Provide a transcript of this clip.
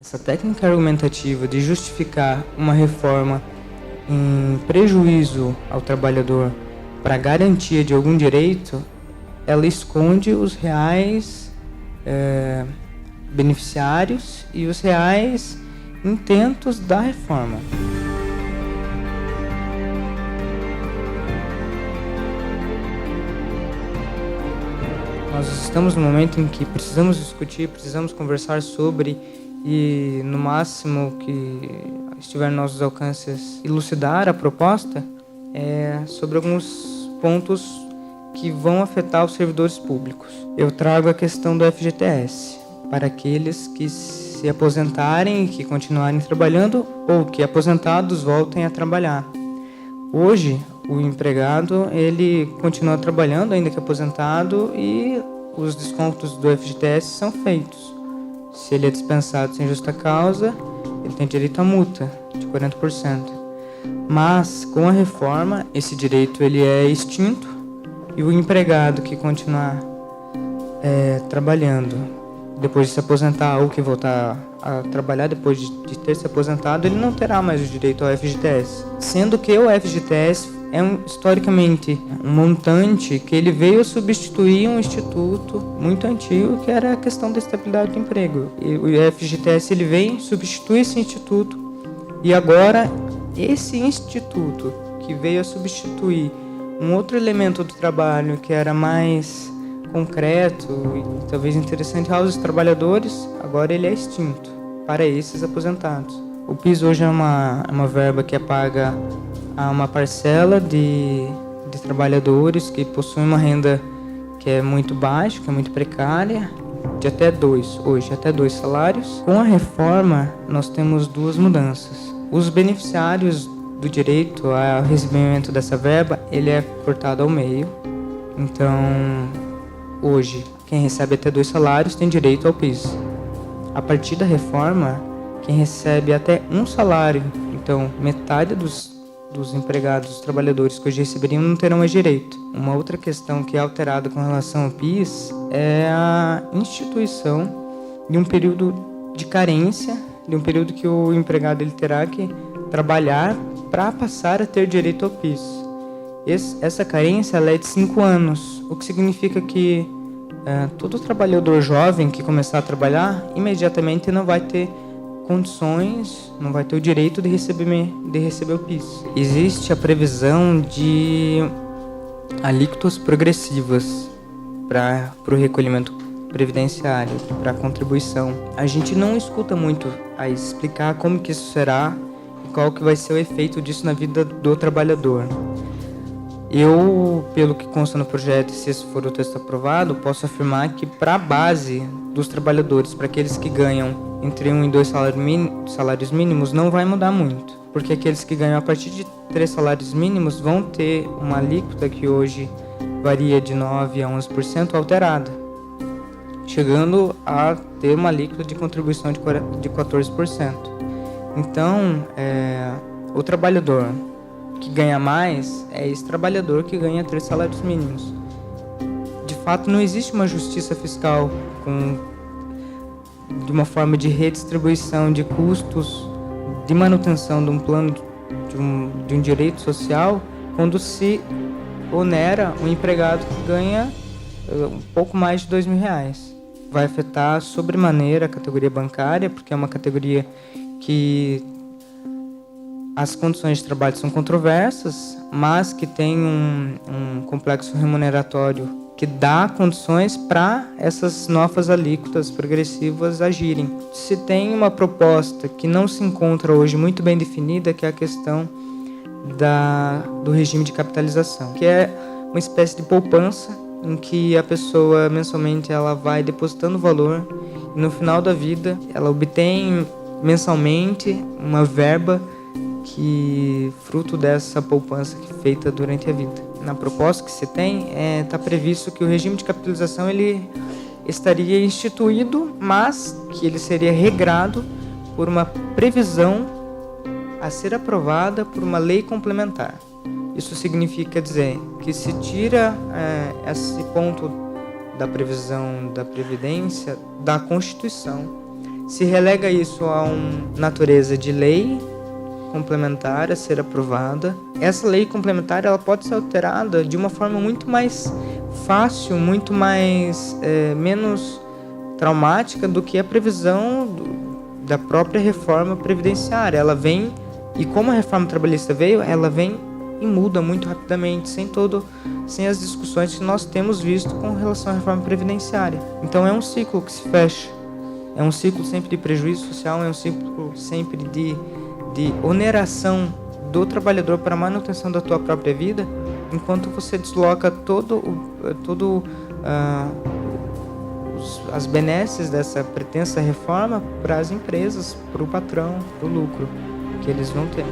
Essa técnica argumentativa de justificar uma reforma em prejuízo ao trabalhador para garantia de algum direito, ela esconde os reais beneficiários e os reais intentos da reforma. Nós estamos no momento em que precisamos discutir, precisamos conversar sobre e, no máximo que estiver em nossos alcances, elucidar a proposta sobre alguns pontos que vão afetar os servidores públicos. Eu trago a questão do FGTS para aqueles que se aposentarem e que continuarem trabalhando ou que aposentados voltem a trabalhar. Hoje, o empregado ele continua trabalhando, ainda que aposentado, e os descontos do FGTS são feitos. Se ele é dispensado sem justa causa, ele tem direito à multa de 40%. Mas, com a reforma, esse direito ele é extinto e o empregado que continuar trabalhando depois de se aposentar ou que voltar a trabalhar depois de ter se aposentado, ele não terá mais o direito ao FGTS. Sendo que o FGTS é historicamente um montante que ele veio substituir um instituto muito antigo, que era a questão da estabilidade do emprego. E o FGTS ele vem substituir esse instituto, e agora esse instituto que veio a substituir um outro elemento do trabalho que era mais concreto e talvez interessante aos trabalhadores, agora ele é extinto para esses aposentados. O PIS hoje é uma verba que é paga a uma parcela de trabalhadores que possuem uma renda que é muito baixa, que é muito precária, de até dois salários. Com a reforma, nós temos duas mudanças. Os beneficiários do direito ao recebimento dessa verba, ele é cortado ao meio. Então, hoje, quem recebe até 2 salários tem direito ao PIS. A partir da reforma, quem recebe até 1 salário, então metade dos empregados, dos trabalhadores que hoje receberiam, não terão mais direito. Uma outra questão que é alterada com relação ao PIS é a instituição de um período de carência, de um período que o empregado ele terá que trabalhar para passar a ter direito ao PIS. Essa carência ela é de 5 anos, o que significa que todo trabalhador jovem que começar a trabalhar, imediatamente não vai ter condições, não vai ter o direito de receber o PIS. Existe a previsão de alíquotas progressivas para o recolhimento previdenciário, para a contribuição. A gente não escuta muito a explicar como que isso será e qual que vai ser o efeito disso na vida do trabalhador. Eu, pelo que consta no projeto, se esse for o texto aprovado, posso afirmar que para a base dos trabalhadores, para aqueles que ganham entre 1 e 2 salários mínimos, não vai mudar muito. Porque aqueles que ganham a partir de 3 salários mínimos vão ter uma alíquota que hoje varia de 9% a 11% alterada, chegando a ter uma alíquota de contribuição de 14%. Então, o trabalhador que ganha mais é esse trabalhador que ganha 3 salários mínimos. De fato, não existe uma justiça fiscal de uma forma de redistribuição de custos, de manutenção de um plano de um direito social, quando se onera um empregado que ganha um pouco mais de R$2.000. Vai afetar sobremaneira a categoria bancária, porque é uma categoria que as condições de trabalho são controversas, mas que tem um complexo remuneratório que dá condições para essas novas alíquotas progressivas agirem. Se tem uma proposta que não se encontra hoje muito bem definida, que é a questão do regime de capitalização, que é uma espécie de poupança em que a pessoa mensalmente ela vai depositando valor e no final da vida ela obtém mensalmente uma verba que fruto dessa poupança que é feita durante a vida. Na proposta que se tem, está previsto que o regime de capitalização ele estaria instituído, mas que ele seria regrado por uma previsão a ser aprovada por uma lei complementar. Isso significa dizer que se tira esse ponto da previsão da Previdência da Constituição, se relega isso a uma natureza de lei complementar a ser aprovada. Essa lei complementar ela pode ser alterada de uma forma muito mais fácil, muito mais menos traumática do que a previsão da própria reforma previdenciária. Ela vem, e como a reforma trabalhista veio, ela vem e muda muito rapidamente, sem as discussões que nós temos visto com relação à reforma previdenciária. Então é um ciclo que se fecha. É um ciclo sempre de prejuízo social, é um ciclo sempre de oneração do trabalhador para a manutenção da tua própria vida, enquanto você desloca as benesses dessa pretensa reforma para as empresas, para o patrão, para o lucro que eles vão ter.